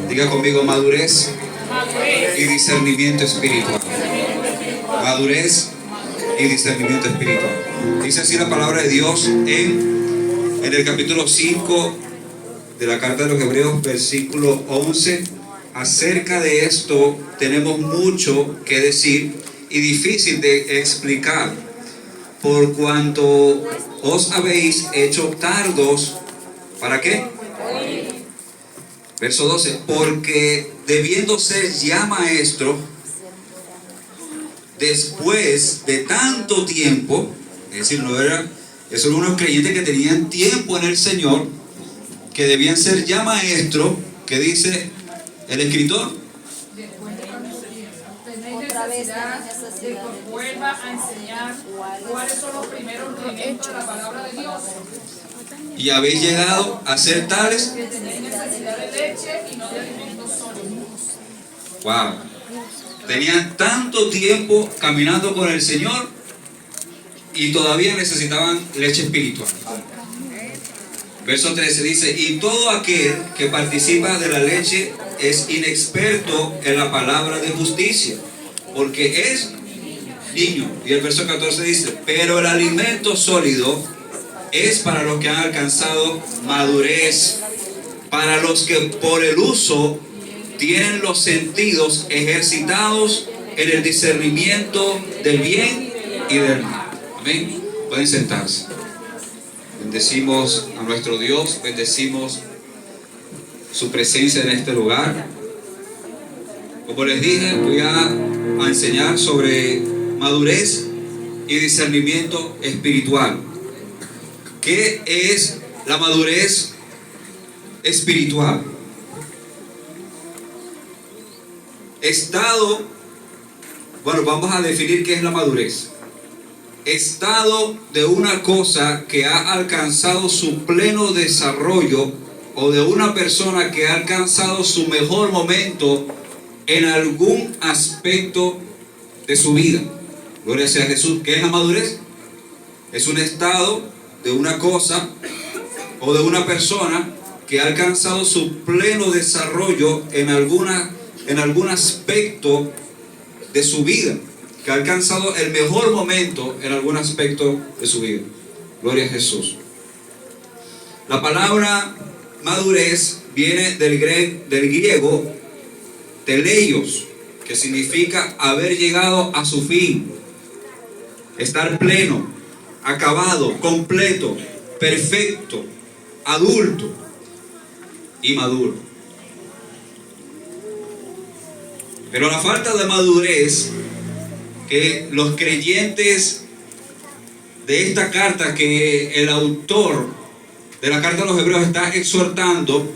Diga conmigo madurez y discernimiento espiritual. Madurez y discernimiento espiritual. Dice así la palabra de Dios en el capítulo 5 de la carta de los Hebreos, versículo 11. Acerca de esto tenemos mucho que decir y difícil de explicar, por cuanto os habéis hecho tardos. ¿Para qué? Verso 12. Porque debiendo ser ya maestro, después de tanto tiempo, es decir, no era, esos eran unos creyentes que tenían tiempo en el Señor, que debían ser ya maestros, que dice el escritor. Tenéis necesidad de que os vuelva a enseñar cuáles son los primeros rudimentos de la palabra de Dios. Y habéis llegado a ser tales. Que tenéis necesidad de leche y no de alimentos sólidos. Wow. Tenían tanto tiempo caminando con el Señor y todavía necesitaban leche espiritual. Verso 13 dice: y todo aquel que participa de la leche es inexperto en la palabra de justicia, porque es niño. Y el verso 14 dice: pero el alimento sólido es para los que han alcanzado madurez, para los que por el uso tienen los sentidos ejercitados en el discernimiento del bien y del mal. Amén. Pueden sentarse. Bendecimos a nuestro Dios, bendecimos su presencia en este lugar. Como les dije, voy a enseñar sobre madurez y discernimiento espiritual. ¿Qué es la madurez espiritual? Vamos a definir qué es la madurez. Estado de una cosa que ha alcanzado su pleno desarrollo, o de una persona que ha alcanzado su mejor momento en algún aspecto de su vida. Gloria sea a Jesús. ¿Qué es la madurez? Es un estado de una cosa o de una persona que ha alcanzado su pleno desarrollo en algún aspecto de su vida, que ha alcanzado el mejor momento en algún aspecto de su vida. Gloria a Jesús. La palabra madurez viene del griego teleios, que significa haber llegado a su fin, estar pleno, acabado, completo, perfecto, adulto y maduro. Pero la falta de madurez que los creyentes de esta carta, que el autor de la carta a los Hebreos está exhortando,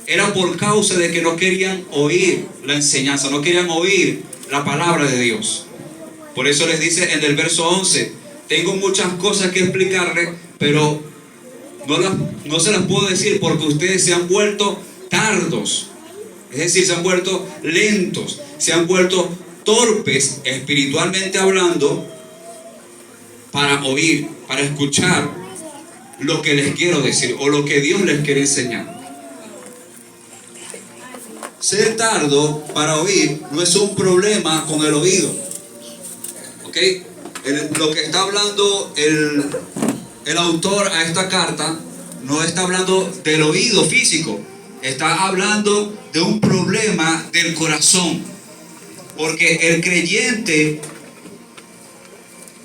era por causa de que no querían oír la enseñanza, no querían oír la palabra de Dios. Por eso les dice en el verso 11: tengo muchas cosas que explicarles, pero no se las puedo decir porque ustedes se han vuelto tardos. Es decir, se han vuelto lentos, se han vuelto torpes espiritualmente hablando para oír, para escuchar lo que les quiero decir o lo que Dios les quiere enseñar. Ser tardo para oír no es un problema con el oído. ¿Ok? Lo que está hablando el autor a esta carta no está hablando del oído físico, está hablando de un problema del corazón. Porque el creyente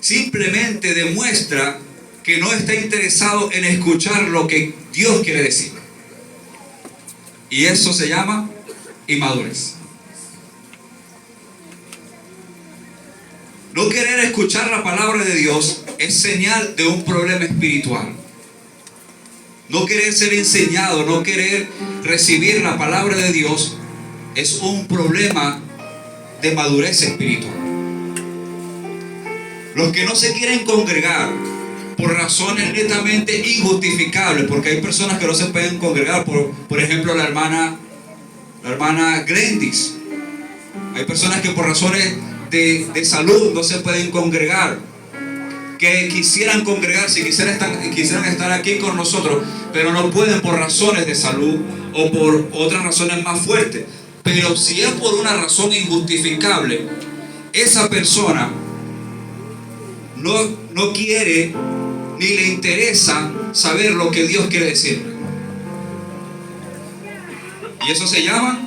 simplemente demuestra que no está interesado en escuchar lo que Dios quiere decir. Y eso se llama inmadurez. No querer escuchar la palabra de Dios es señal de un problema espiritual. No querer ser enseñado, no querer recibir la palabra de Dios es un problema de madurez espiritual. Los que no se quieren congregar por razones netamente injustificables, porque hay personas que no se pueden congregar, por ejemplo la hermana Glendis. Hay personas que por razones de salud no se pueden congregar. que quisieran congregarse, quisieran estar aquí con nosotros, pero no pueden por razones de salud o por otras razones más fuertes. Pero si es por una razón injustificable, esa persona no quiere ni le interesa saber lo que Dios quiere decirle. Y eso se llama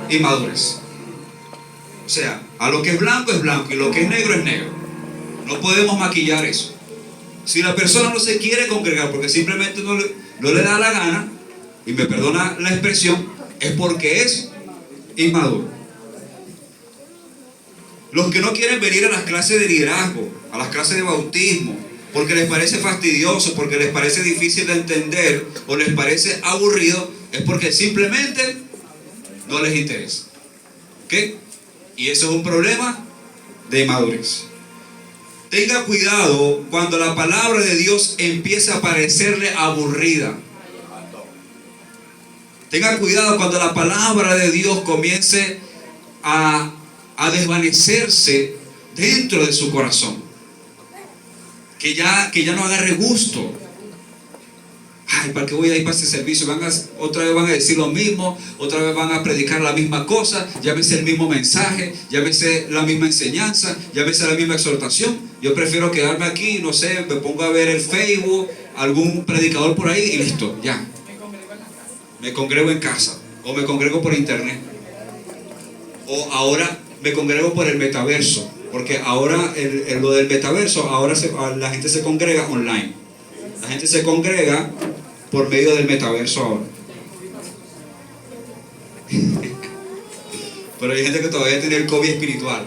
inmadurez. O sea, a lo que es blanco y lo que es negro. No podemos maquillar eso. Si la persona no se quiere congregar porque simplemente no le da la gana, y me perdona la expresión, es porque es inmaduro. Los que no quieren venir a las clases de liderazgo, a las clases de bautismo, porque les parece fastidioso, porque les parece difícil de entender o les parece aburrido, es porque simplemente no les interesa. ¿Ok? Y eso es un problema de inmadurez. Tenga cuidado cuando la palabra de Dios empiece a parecerle aburrida. Tenga cuidado cuando la palabra de Dios comience a desvanecerse dentro de su corazón. Que ya no agarre gusto. Ay, ¿para qué voy a ir para ese servicio? Otra vez van a decir lo mismo, otra vez van a predicar la misma cosa, ya me sé el mismo mensaje, ya me sé la misma enseñanza, ya me sé la misma exhortación. Yo prefiero quedarme aquí, no sé, me pongo a ver el Facebook, algún predicador por ahí y listo, ya. Me congrego en casa, o me congrego por internet, o ahora me congrego por el metaverso, porque ahora lo del metaverso, ahora la gente se congrega online. La gente se congrega por medio del metaverso ahora. Pero hay gente que todavía tiene el COVID espiritual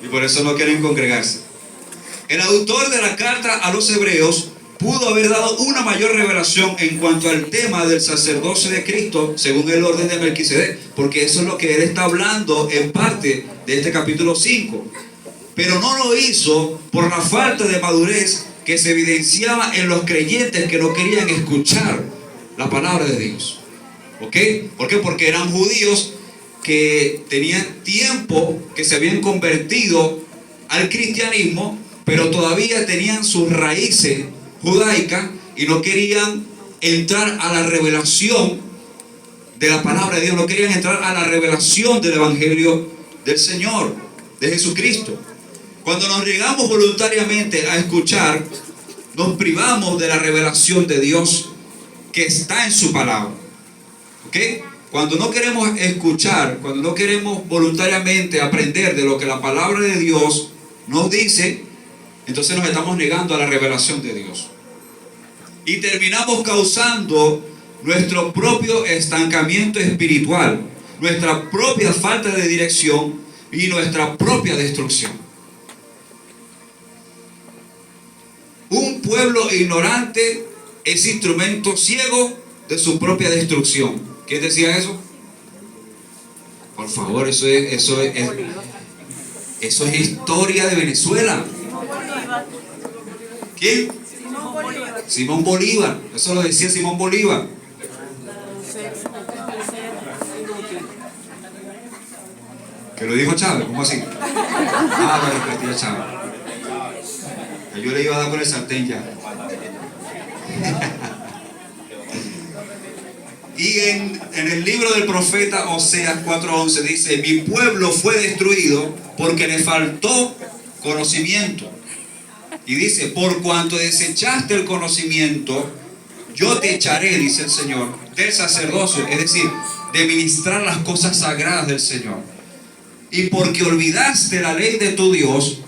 y por eso no quieren congregarse. El autor de la carta a los hebreos pudo haber dado una mayor revelación en cuanto al tema del sacerdocio de Cristo según el orden de Melquisedec, porque eso es lo que él está hablando en parte de este capítulo 5. Pero no lo hizo por la falta de madurez que se evidenciaba en los creyentes que no querían escuchar la palabra de Dios. ¿Ok? ¿Por qué? Porque eran judíos que tenían tiempo que se habían convertido al cristianismo, pero todavía tenían sus raíces judaicas y no querían entrar a la revelación de la palabra de Dios, no querían entrar a la revelación del evangelio del Señor, de Jesucristo. Cuando nos negamos voluntariamente a escuchar, nos privamos de la revelación de Dios que está en su palabra. ¿Ok? Cuando no queremos escuchar, cuando no queremos voluntariamente aprender de lo que la palabra de Dios nos dice, entonces nos estamos negando a la revelación de Dios. Y terminamos causando nuestro propio estancamiento espiritual, nuestra propia falta de dirección y nuestra propia destrucción. Un pueblo ignorante es instrumento ciego de su propia destrucción. ¿Quién decía eso? Por favor, eso es historia de Venezuela. ¿Quién? Simón Bolívar. Eso lo decía Simón Bolívar. ¿Que lo dijo Chávez? ¿Cómo así? Lo repetía Chávez. Yo le iba a dar con el sartén ya. Y en el libro del profeta Oseas 4:11 dice: mi pueblo fue destruido porque le faltó conocimiento. Y dice: por cuanto desechaste el conocimiento, yo te echaré, dice el Señor, del sacerdocio, es decir, de ministrar las cosas sagradas del Señor. Y porque olvidaste la ley de tu Dios,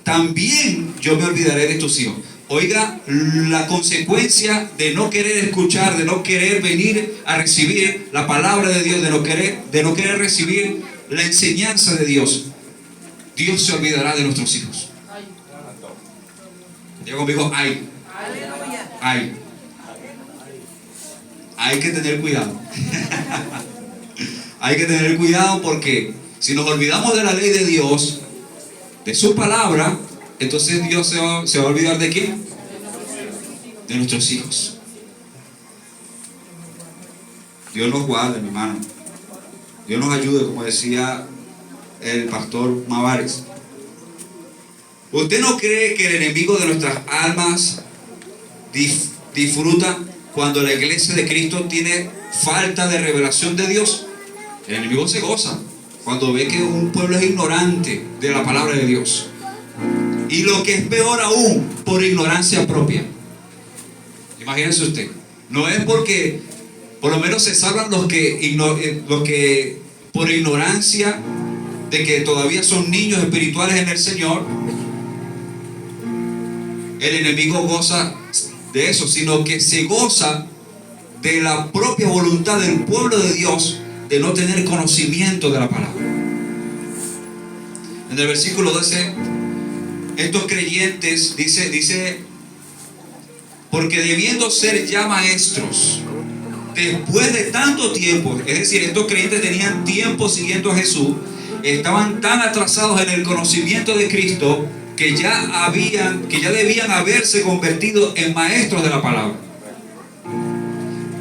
también yo me olvidaré de tus hijos. Oiga, la consecuencia de no querer escuchar, de no querer venir a recibir la palabra de Dios, de no querer recibir la enseñanza de Dios. Dios se olvidará de nuestros hijos. Diga conmigo, ay. Ay. Hay que tener cuidado. Hay que tener cuidado porque si nos olvidamos de la ley de Dios, de su palabra, entonces Dios se va a olvidar ¿de quién? De nuestros hijos. Dios nos guarde, mi hermano. Dios nos ayude, como decía el pastor Mavares. ¿Usted no cree que el enemigo de nuestras almas disfruta cuando la iglesia de Cristo tiene falta de revelación de Dios? El enemigo se goza cuando ve que un pueblo es ignorante de la palabra de Dios. Y lo que es peor aún, por ignorancia propia. Imagínense usted. No es porque, por lo menos se salvan los que por ignorancia de que todavía son niños espirituales en el Señor, el enemigo goza de eso, sino que se goza de la propia voluntad del pueblo de Dios de no tener conocimiento de la palabra. En el versículo 12, estos creyentes, dice, porque debiendo ser ya maestros, después de tanto tiempo, es decir, estos creyentes tenían tiempo siguiendo a Jesús, estaban tan atrasados en el conocimiento de Cristo, que ya debían haberse convertido en maestros de la palabra.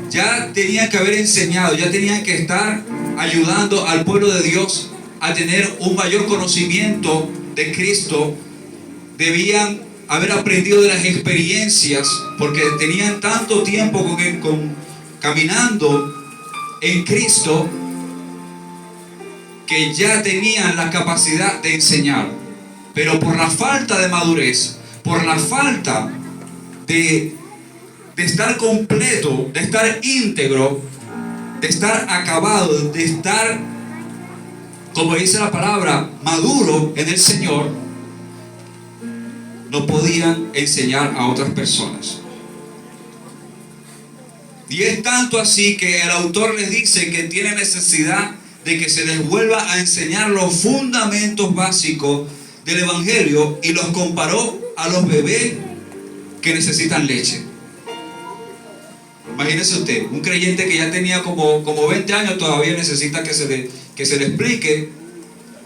Ya tenían que haber enseñado, ya tenían que estar ayudando al pueblo de Dios a tener un mayor conocimiento de Cristo. Debían haber aprendido de las experiencias, porque tenían tanto tiempo caminando en Cristo, que ya tenían la capacidad de enseñar. Pero por la falta de madurez, por la falta de estar completo, de estar íntegro, de estar acabado, de estar, como dice la palabra, maduro en el Señor, no podían enseñar a otras personas. Y es tanto así que el autor les dice que tiene necesidad de que se les vuelva a enseñar los fundamentos básicos del Evangelio, y los comparó a los bebés que necesitan leche. Imagínese usted, un creyente que ya tenía como 20 años todavía necesita que se le explique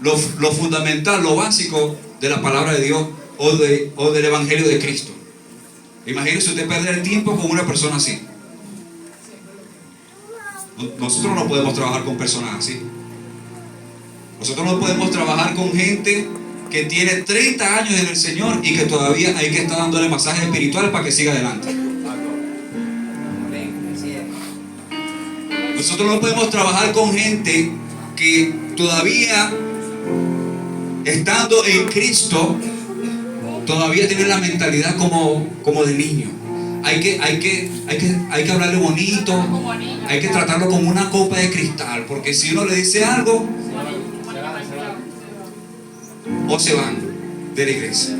lo fundamental, lo básico de la palabra de Dios o del Evangelio de Cristo. Imagínese usted perder el tiempo con una persona así. Nosotros no podemos trabajar con personas así. Nosotros no podemos trabajar con gente que tiene 30 años en el Señor y que todavía hay que estar dándole masajes espirituales para que siga adelante. Nosotros no podemos trabajar con gente que todavía, estando en Cristo, todavía tiene la mentalidad como de niño. Hay que hablarle bonito, hay que tratarlo como una copa de cristal, porque si uno le dice algo, o se van de la iglesia.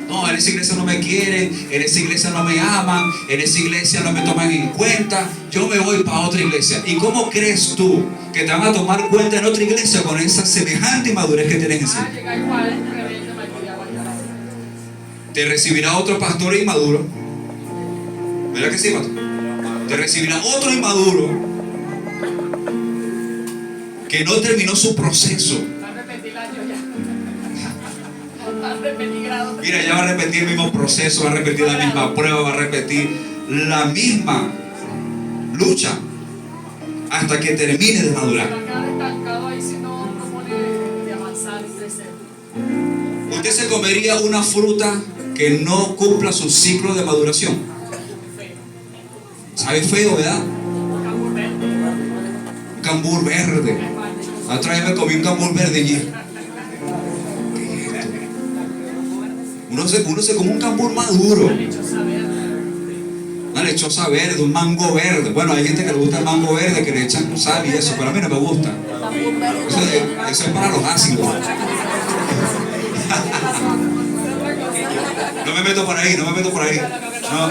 No, en esa iglesia no me quieren, en esa iglesia no me aman, en esa iglesia no me toman en cuenta, yo me voy para otra iglesia. ¿Y cómo crees tú que te van a tomar cuenta en otra iglesia con esa semejante inmadurez que tienes en sí? Te recibirá otro pastor inmaduro, ¿verdad que sí, pastor? Te recibirá otro inmaduro que no terminó su proceso. Mira, ya va a repetir el mismo proceso, va a repetir la misma prueba, va a repetir la misma lucha hasta que termine de madurar. ¿Usted se comería una fruta que no cumpla su ciclo de maduración? Sabe feo, ¿verdad? Un cambur verde. La otra vez me comí un cambur verde allí. Uno se come un cambur maduro, una lechosa verde, un mango verde. Bueno, hay gente que le gusta el mango verde, que le echan sal y eso, pero a mí no me gusta. Eso es para los ácidos. No me meto por ahí. No.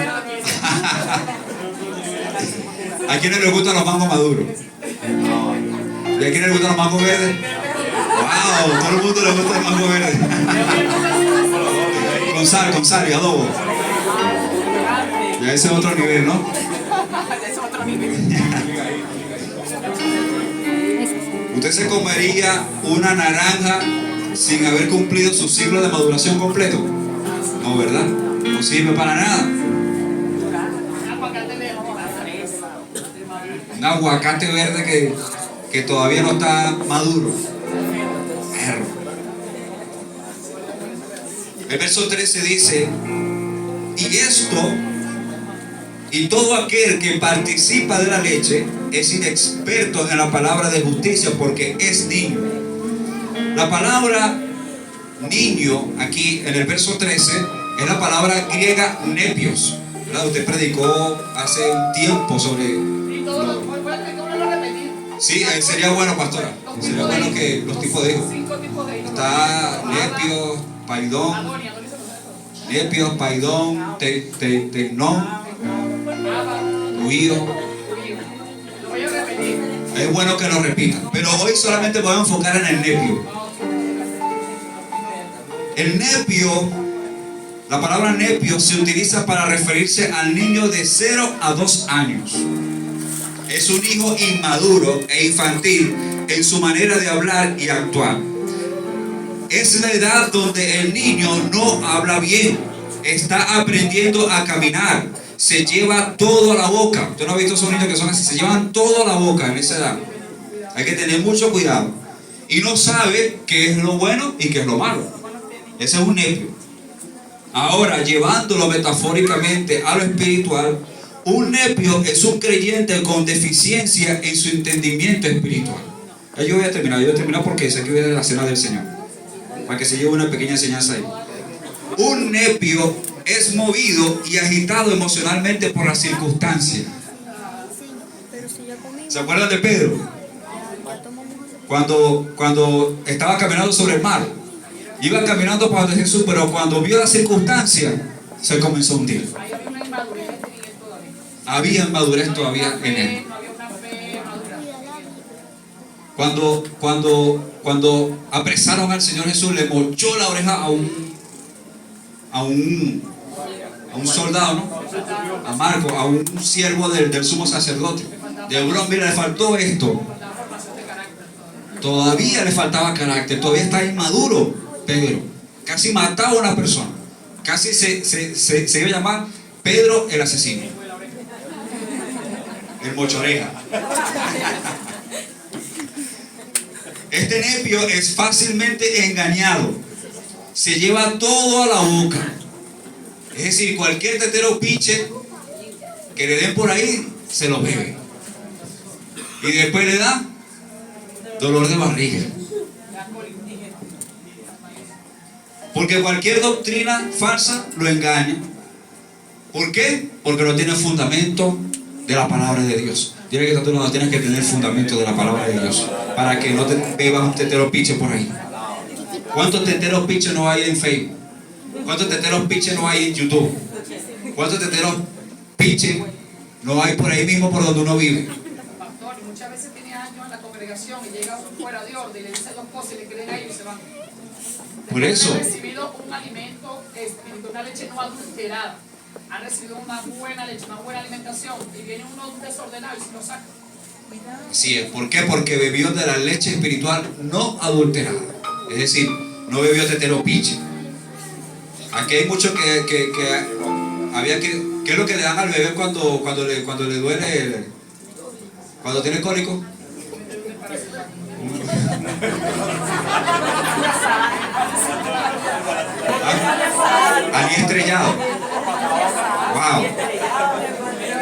¿A quiénes les gustan los mangos maduros? ¿Y a quiénes les gustan los mangos verdes? ¡Wow! Todo el mundo le gusta el mango verde. Con sal y adobo. Ya ese es otro nivel, ¿no? ¿Usted se comería una naranja sin haber cumplido su ciclo de maduración completo? No, ¿verdad? No sirve para nada. Un aguacate verde que todavía no está maduro. El verso 13 dice: y todo aquel que participa de la leche es inexperto en la palabra de justicia, porque es niño. La palabra niño aquí en el verso 13 es la palabra griega nepios, ¿verdad? Usted predicó hace un tiempo sobre... Y todo lo repetir. Sí, sería bueno, pastora. Sería bueno que los tipos de hijos. 5 tipos de hijos. Está nepios, paidón, nepios, paidón, tecnón, huío. Lo voy a repetir. Es bueno que lo repitan, pero hoy solamente me voy a enfocar en el nepio. El nepio, la palabra nepio se utiliza para referirse al niño de 0 a 2 años. Es un hijo inmaduro e infantil en su manera de hablar y actuar. Es la edad donde el niño no habla bien, está aprendiendo a caminar, se lleva todo a la boca. ¿Usted no ha visto esos niños que son así? Se llevan todo a la boca en esa edad. Hay que tener mucho cuidado. Y no sabe qué es lo bueno y qué es lo malo. Ese es un nepio. Ahora, llevándolo metafóricamente a lo espiritual, un nepio es un creyente con deficiencia en su entendimiento espiritual. Ya yo voy a terminar porque sé que voy a la cena del Señor, para que se lleve una pequeña enseñanza ahí. Un nepio es movido y agitado emocionalmente por las circunstancias. ¿Se acuerdan de Pedro? Cuando estaba caminando sobre el mar, iba caminando para donde Jesús, pero cuando vio las circunstancias, se comenzó a hundir. Había inmadurez todavía en él. Cuando apresaron al Señor Jesús, le mochó la oreja a un soldado, ¿no? A Marco, a un siervo del sumo sacerdote. De Hebrón, mira, le faltó esto. Todavía le faltaba carácter, todavía está inmaduro Pedro. Casi mataba a una persona. Casi se iba a llamar Pedro el asesino. El mochoreja. Este nepio es fácilmente engañado. Se lleva todo a la boca. Es decir, cualquier tetero piche que le den por ahí, se lo bebe. Y después le da dolor de barriga. Porque cualquier doctrina falsa lo engaña. ¿Por qué? Porque no tiene fundamento de la palabra de Dios. Tiene que estar, tienes que tener fundamento de la palabra de Dios para que no te bebas un tetero piche por ahí. ¿Cuántos teteros piches no hay en Facebook? ¿Cuántos teteros piches no hay en YouTube? ¿Cuántos teteros piches no hay por ahí mismo por donde uno vive? Pastor, y muchas veces tiene años en la congregación y llega fuera de orden y le dicen dos cosas y le creen a ellos y se van. Por eso. Han recibido un alimento espiritual, una leche no adulterada. Han recibido una buena leche, una buena alimentación y viene uno desordenado y se lo saca. Así es. ¿Por qué? Porque bebió de la leche espiritual no adulterada. Es decir, no bebió tetero piche. Aquí hay muchos que había que... ¿Qué es lo que le dan al bebé cuando le duele? Cuando tiene cólico. Anís estrellado. Wow.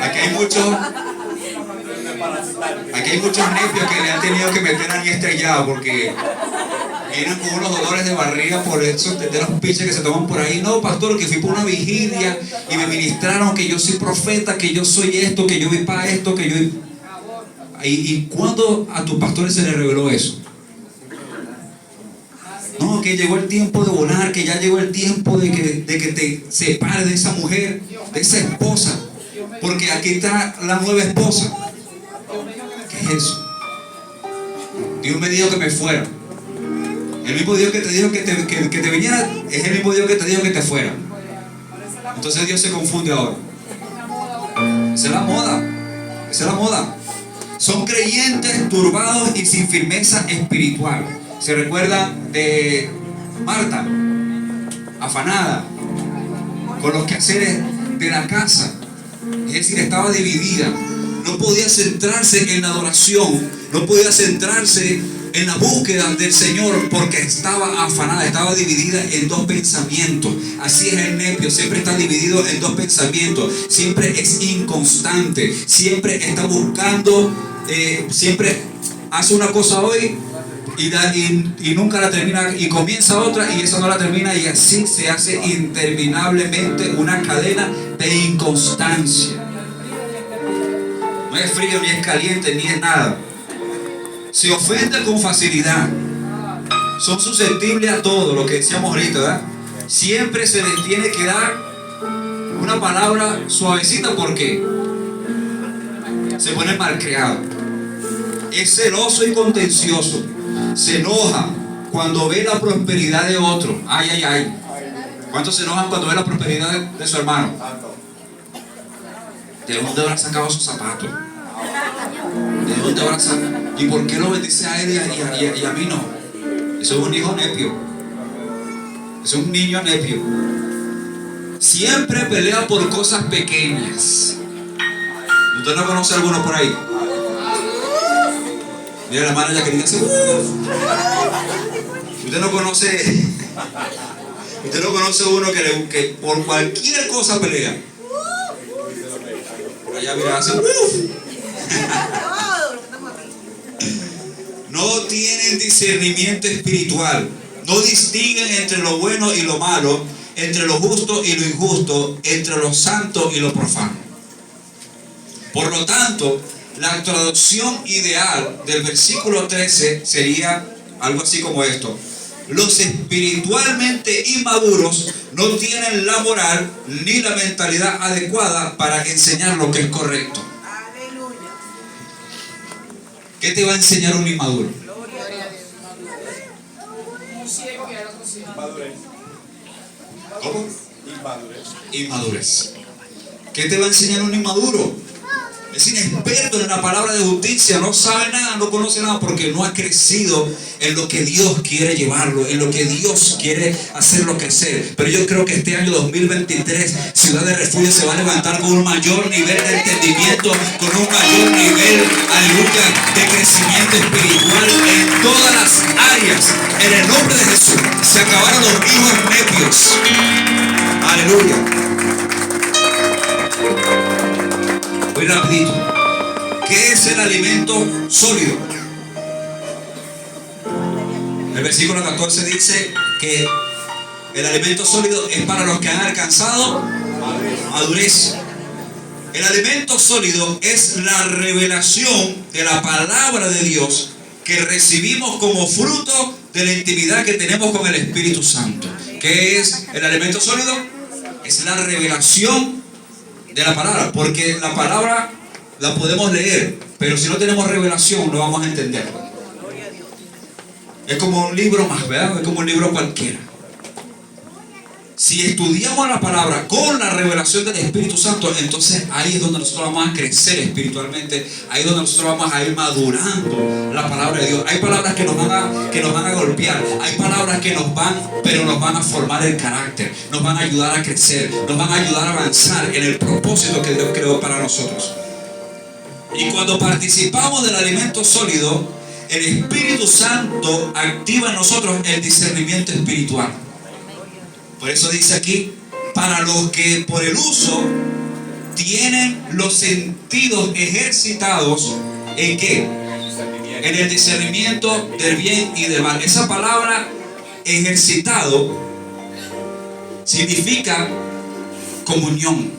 Aquí hay muchos nepios que le han tenido que meter anís estrellado porque vienen con unos dolores de barriga por esos teteros piches que se toman por ahí. No, pastor, que fui por una vigilia y me ministraron que yo soy profeta, que yo soy esto, que yo vi para esto, que yo... ¿Y cuándo a tus pastores se les reveló eso? No, que llegó el tiempo de volar, que ya llegó el tiempo de que te separes de esa mujer, de esa esposa, porque aquí está la nueva esposa. ¿Qué es eso? Dios me dijo que me fuera. El mismo Dios que te dijo que te viniera es el mismo Dios que te dijo que te fuera. Entonces Dios se confunde ahora. Esa es la moda. Esa es la moda. Son creyentes turbados y sin firmeza espiritual. Se recuerda de Marta, afanada, con los quehaceres de la casa. Es decir, estaba dividida. No podía centrarse en la adoración. No podía centrarse en la búsqueda del Señor, porque estaba afanada, estaba dividida en dos pensamientos. Así es el nepio, siempre está dividido en dos pensamientos, siempre es inconstante, siempre está buscando, siempre hace una cosa hoy y nunca la termina, y comienza otra y esa no la termina, y así se hace interminablemente una cadena de inconstancia. No es frío, ni es caliente, ni es nada. Se ofende con facilidad. Son susceptibles a todo, lo que decíamos ahorita, ¿verdad? Siempre se les tiene que dar una palabra suavecita, porque se pone malcriado. Es celoso y contencioso. Se enoja cuando ve la prosperidad de otro. Ay, ay, ay. ¿Cuántos se enojan cuando ve la prosperidad de su hermano? ¿De dónde habrá sacado sus zapatos? ¿De dónde habrá sacado? ¿Y por qué lo bendice a él y a mí no? Eso es un hijo nepio. Eso es un niño nepio. Siempre pelea por cosas pequeñas. ¿Usted no conoce a alguno por ahí? Mira la hermana Jacqueline hace. Usted no conoce uno que por cualquier cosa pelea. Por allá mira, hace. No tienen discernimiento espiritual. No distinguen entre lo bueno y lo malo, entre lo justo y lo injusto, entre lo santo y lo profano. Por lo tanto, la traducción ideal del versículo 13 sería algo así como esto: los espiritualmente inmaduros no tienen la moral ni la mentalidad adecuada para enseñar lo que es correcto. ¿Qué te va a enseñar un inmaduro? Un ciego que era otro ciego. ¿Cómo? Inmadurez. ¿Qué te va a enseñar un inmaduro? Es inexperto en la palabra de justicia, no sabe nada, no conoce nada, porque no ha crecido en lo que Dios quiere llevarlo, en lo que Dios quiere hacerlo crecer. Pero yo creo que este año 2023 Ciudad de Refugio se va a levantar con un mayor nivel de entendimiento, con un mayor nivel, aleluya, de crecimiento espiritual en todas las áreas. En el nombre de Jesús se acabaron los hijos nepios. Aleluya. Muy rapidito. ¿Qué es el alimento sólido? El versículo 14 dice que el alimento sólido es para los que han alcanzado madurez. El alimento sólido es la revelación de la palabra de Dios que recibimos como fruto de la intimidad que tenemos con el Espíritu Santo. ¿Qué es el alimento sólido? Es la revelación de la palabra, porque la palabra la podemos leer, pero si no tenemos revelación no vamos a entenderla. Es como un libro más, ¿verdad? Es como un libro cualquiera. Si estudiamos la palabra con la revelación del Espíritu Santo, entonces ahí es donde nosotros vamos a crecer espiritualmente, ahí es donde nosotros vamos a ir madurando la palabra de Dios. Hay palabras que nos van a golpear, hay palabras que nos van a formar el carácter, nos van a ayudar a crecer, nos van a ayudar a avanzar en el propósito que Dios creó para nosotros. Y cuando participamos del alimento sólido, el Espíritu Santo activa en nosotros el discernimiento espiritual. Por eso dice aquí, para los que por el uso tienen los sentidos ejercitados, ¿en qué? En el discernimiento del bien y del mal. Esa palabra ejercitado significa comunión.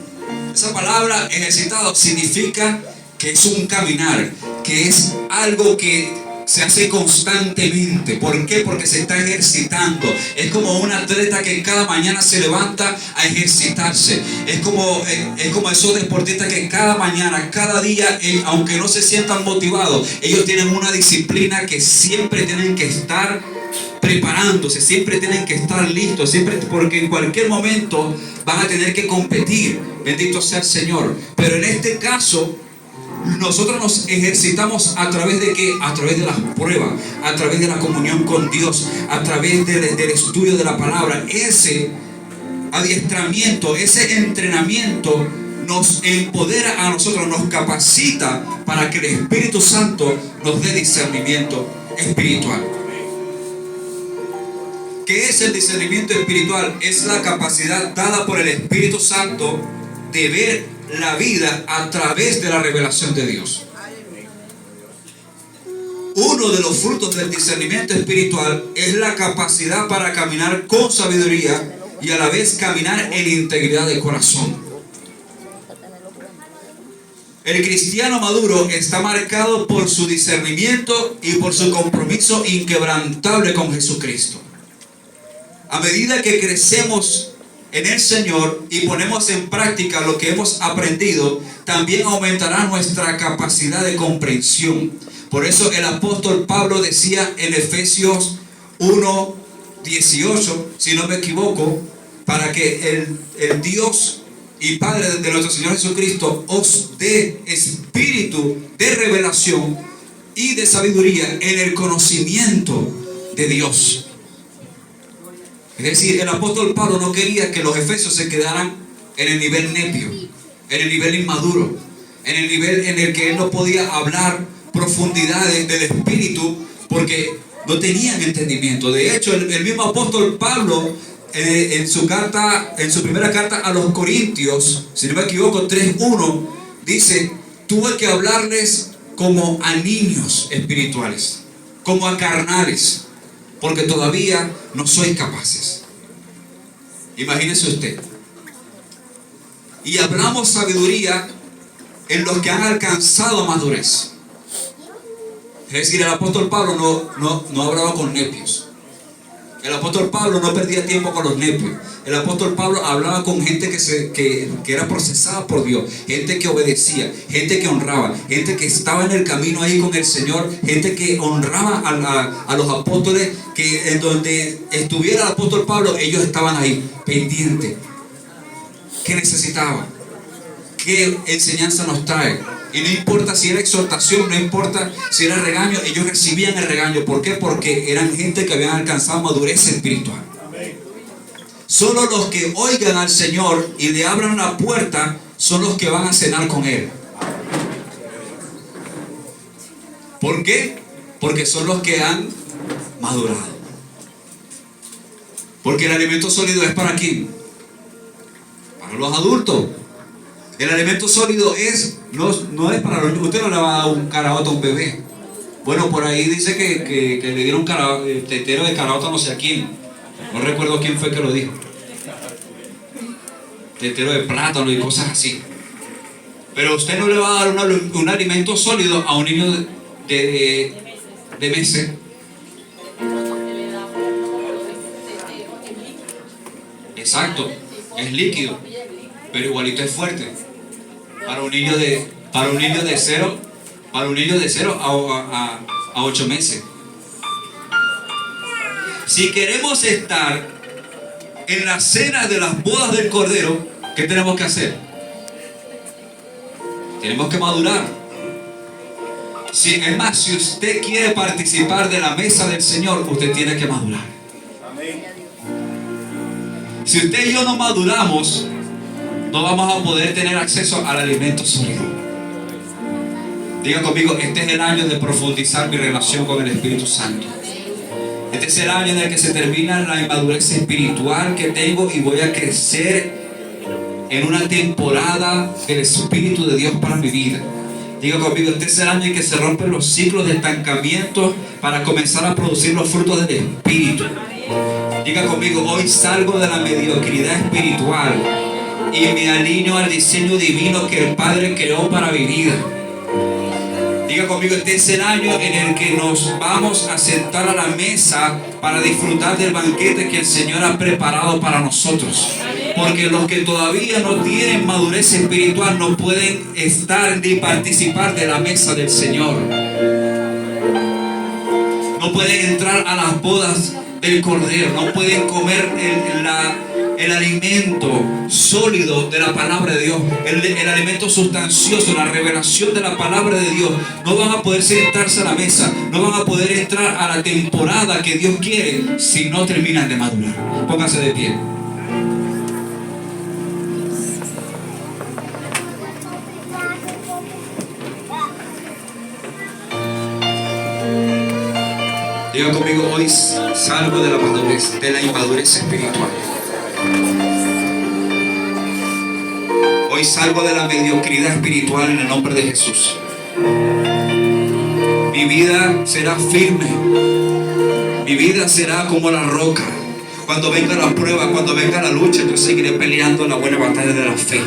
Esa palabra ejercitado significa que es un caminar, que es algo que se hace constantemente. ¿Por qué? Porque se está ejercitando. Es como un atleta que cada mañana se levanta a ejercitarse. Es como esos deportistas que cada mañana, cada día, aunque no se sientan motivados, ellos tienen una disciplina que siempre tienen que estar preparándose, siempre tienen que estar listos, siempre, porque en cualquier momento van a tener que competir. Bendito sea el Señor. Pero en este caso, nosotros nos ejercitamos a través de ¿qué? A través de las pruebas, a través de la comunión con Dios, a través del estudio de la palabra. Ese adiestramiento, ese entrenamiento nos empodera a nosotros, nos capacita para que el Espíritu Santo nos dé discernimiento espiritual. ¿Qué es el discernimiento espiritual? Es la capacidad dada por el Espíritu Santo de ver la vida a través de la revelación de Dios. Uno de los frutos del discernimiento espiritual es la capacidad para caminar con sabiduría y a la vez caminar en integridad de corazón. El cristiano maduro está marcado por su discernimiento y por su compromiso inquebrantable con Jesucristo. A medida que crecemos en el Señor y ponemos en práctica lo que hemos aprendido, también aumentará nuestra capacidad de comprensión. Por eso el apóstol Pablo decía en Efesios 1:18, si no me equivoco, para que el Dios y Padre de nuestro Señor Jesucristo os dé espíritu de revelación y de sabiduría en el conocimiento de Dios. Es decir, el apóstol Pablo no quería que los efesios se quedaran en el nivel nepio, en el nivel inmaduro, en el nivel en el que él no podía hablar profundidades del espíritu porque no tenían entendimiento. De hecho, el mismo apóstol Pablo en su primera carta a los Corintios, si no me equivoco, 3:1, dice: tuve que hablarles como a niños espirituales, como a carnales, porque todavía no sois capaces. Imagínese usted. Y hablamos sabiduría en los que han alcanzado madurez. Es decir, el apóstol Pablo no hablaba con necios. El apóstol Pablo no perdía tiempo con los necios. El apóstol Pablo hablaba con gente que era procesada por Dios, gente que obedecía, gente que honraba, gente que estaba en el camino ahí con el Señor, gente que honraba a los apóstoles, que en donde estuviera el apóstol Pablo, ellos estaban ahí, pendientes. ¿Qué necesitaban? ¿Qué enseñanza nos trae? Y no importa si era exhortación, no importa si era regaño, ellos recibían el regaño. ¿Por qué? Porque eran gente que habían alcanzado madurez espiritual. Solo los que oigan al Señor y le abran la puerta son los que van a cenar con Él. ¿Por qué? Porque son los que han madurado. Porque el alimento sólido es ¿para quién? Para los adultos. El alimento sólido no es para los niños. Usted no le va a dar un caraota a un bebé. Bueno, por ahí dice que le dieron tetero de caraota no sé a quién. No recuerdo quién fue que lo dijo. Tetero de plátano y cosas así. Pero usted no le va a dar un alimento sólido a un niño de meses. Exacto, es líquido, pero igualito es fuerte. Para un niño de 0 a 8 meses. Si queremos estar en la cena de las bodas del Cordero, ¿qué tenemos que hacer? Tenemos que madurar. Es más, si usted quiere participar de la mesa del Señor, usted tiene que madurar. Si usted y yo no maduramos, no vamos a poder tener acceso al alimento sólido. Diga conmigo, este es el año de profundizar mi relación con el Espíritu Santo. Este es el año en el que se termina la inmadurez espiritual que tengo y voy a crecer en una temporada del Espíritu de Dios para mi vida. Diga conmigo, este es el año en que se rompen los ciclos de estancamiento para comenzar a producir los frutos del Espíritu. Diga conmigo, hoy salgo de la mediocridad espiritual y me alineo al diseño divino que el Padre creó para mi vida. Diga conmigo, este es el año en el que nos vamos a sentar a la mesa para disfrutar del banquete que el Señor ha preparado para nosotros. Porque los que todavía no tienen madurez espiritual no pueden estar ni participar de la mesa del Señor. No pueden entrar a las bodas del Cordero, no pueden comer el alimento sólido de la palabra de Dios, el alimento sustancioso, la revelación de la palabra de Dios. No van a poder sentarse a la mesa, no van a poder entrar a la temporada que Dios quiere si no terminan de madurar. Pónganse de pie. Diga conmigo, hoy salgo de la inmadurez espiritual. Hoy salgo de la mediocridad espiritual en el nombre de Jesús. Mi vida será firme. Mi vida será como la roca. Cuando venga la prueba, cuando venga la lucha, yo seguiré peleando la buena batalla de la fe.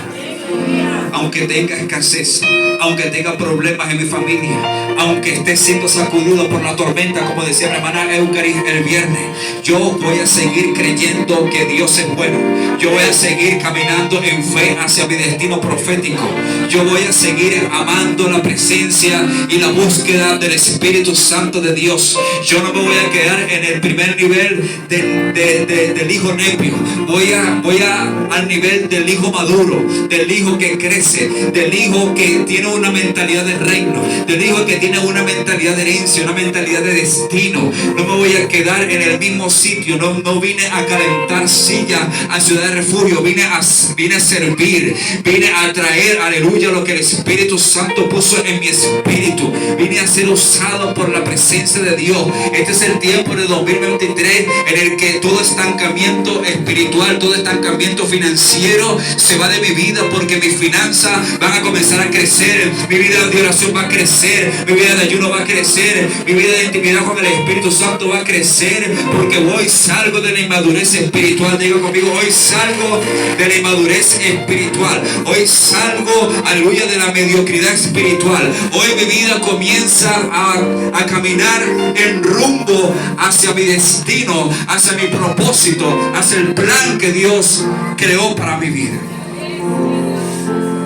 Aunque tenga escasez, aunque tenga problemas en mi familia, aunque esté siendo sacudido por la tormenta, como decía mi hermana Eucaris el viernes, yo voy a seguir creyendo que Dios es bueno. Yo voy a seguir caminando en fe hacia mi destino profético. Yo voy a seguir amando la presencia y la búsqueda del Espíritu Santo de Dios. Yo no me voy a quedar en el primer nivel del hijo nepio. Voy al nivel del hijo maduro, del hijo que crece, del hijo que tiene una mentalidad de reino, del hijo que tiene una mentalidad de herencia, una mentalidad de destino. No me voy a quedar en el mismo sitio. No vine a calentar silla a Ciudad de Refugio. Vine a servir. Vine a traer, aleluya, lo que el Espíritu Santo puso en mi espíritu. Vine a ser usado por la presencia de Dios. Este es el tiempo de 2023 en el que todo estancamiento espiritual, todo estancamiento financiero se va de mi vida, porque mis finanzas van a comenzar a crecer. Mi vida de oración va a crecer. Mi vida de ayuno va a crecer. Mi vida de intimidad con el Espíritu Santo va a crecer, porque hoy salgo de la inmadurez espiritual. Diga conmigo, hoy salgo de la inmadurez espiritual. Hoy salgo, aleluya, de la mediocridad espiritual. Hoy mi vida comienza a caminar en rumbo hacia mi destino, hacia mi propósito, hacia el plan que Dios creó para mi vida.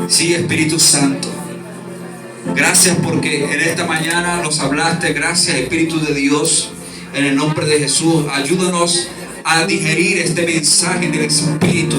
Sí, Espíritu Santo, gracias porque en esta mañana nos hablaste. Gracias, Espíritu de Dios, en el nombre de Jesús. Ayúdanos a digerir este mensaje del Espíritu.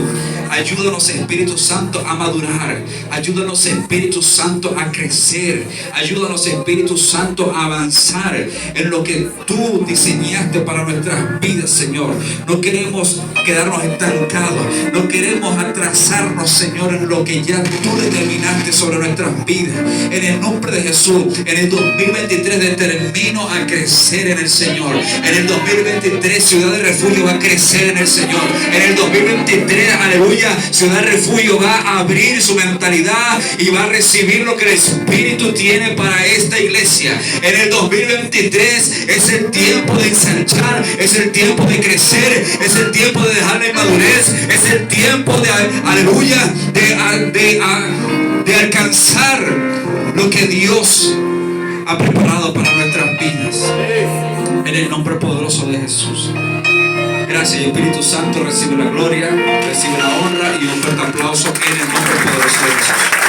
Ayúdanos, Espíritu Santo, a madurar. Ayúdanos, Espíritu Santo, a crecer. Ayúdanos, Espíritu Santo, a avanzar en lo que tú diseñaste para nuestras vidas, Señor. No queremos quedarnos estancados. No queremos atrasarnos, Señor, en lo que ya tú determinaste sobre nuestras vidas. En el nombre de Jesús, en el 2023 determino a crecer en el Señor. En el 2023 Ciudad de Refugio va a crecer en el Señor. En el 2023, aleluya, Ciudad de Refugio va a abrir su mentalidad y va a recibir lo que el Espíritu tiene para esta iglesia. En el 2023 es el tiempo de ensanchar, es el tiempo de crecer, es el tiempo de dejar la inmadurez, es el tiempo de, aleluya, de alcanzar lo que Dios ha preparado para nuestras vidas. En el nombre poderoso de Jesús. Gracias, Espíritu Santo. Recibe la gloria, recibe la honra y un fuerte aplauso en el nombre poderoso de Jesús.